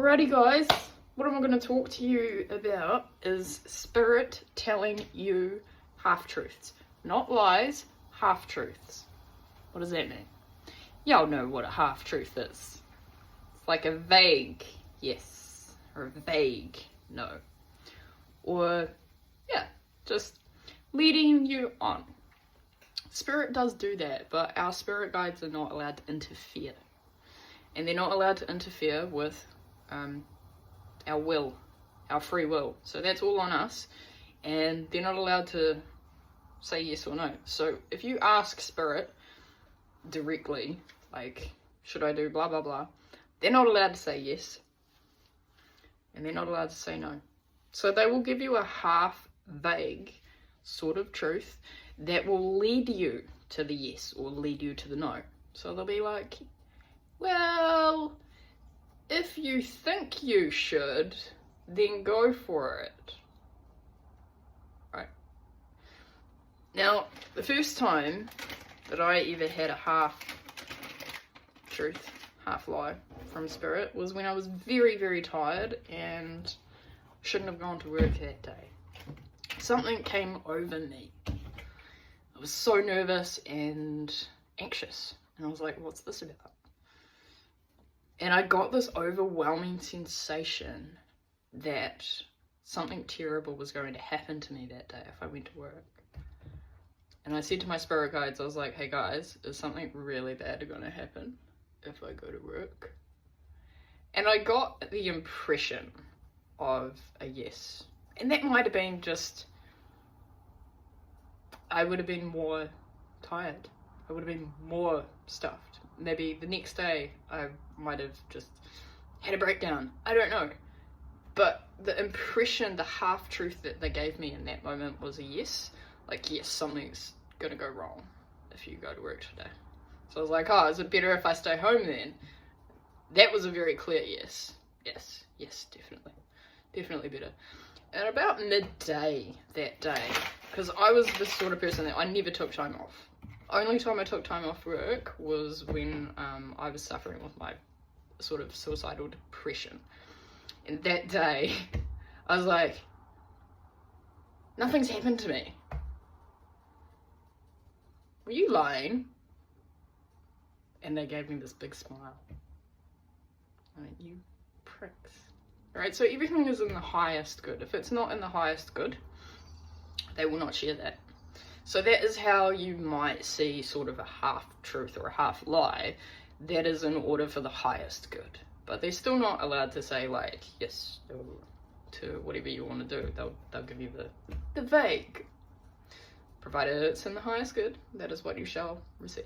Alrighty guys, what I'm going to talk to you about is spirit telling you half-truths. Not lies, half-truths. What does that mean? Y'all know what a half-truth is. It's like a vague yes or a vague no. Or, yeah, just leading you on. Spirit does do that, but our spirit guides are not allowed to interfere. And they're not allowed to interfere with our will, our free will. So that's all on us, and they're not allowed to say yes or no. So if you ask spirit directly, like, should I do blah blah blah, they're not allowed to say yes, and they're not allowed to say no. So they will give you a half vague sort of truth that will lead you to the yes or lead you to the no. So they'll be like, well, if you think you should, then go for it. Right. Now, the first time that I ever had a half truth, half lie from spirit was when I was very, very tired and shouldn't have gone to work that day. Something came over me. I was so nervous and anxious. And I was like, what's this about? And I got this overwhelming sensation that something terrible was going to happen to me that day if I went to work. And I said to my spirit guides, I was like, hey guys, is something really bad going to happen if I go to work? And I got the impression of a yes. And that might have been just, I would have been more tired. I would have been more stuffed. Maybe the next day I might have just had a breakdown. I don't know. But the impression, the half-truth that they gave me in that moment was a yes. Like, yes, something's gonna go wrong if you go to work today. So I was like, oh, is it better if I stay home then? That was a very clear yes. Yes, definitely. Definitely better. At about midday that day, because I was the sort of person that I never took time off. Only time I took time off work was when I was suffering with my sort of suicidal depression. And that day, I was like, nothing's happened to me. Were you lying? And they gave me this big smile. I went, you pricks. Alright, so everything is in the highest good. If it's not in the highest good, they will not share that. So that is how you might see sort of a half-truth or a half-lie that is in order for the highest good. But they're still not allowed to say, like, yes to whatever you want to do. They'll give you the vague. Provided it's in the highest good, that is what you shall receive.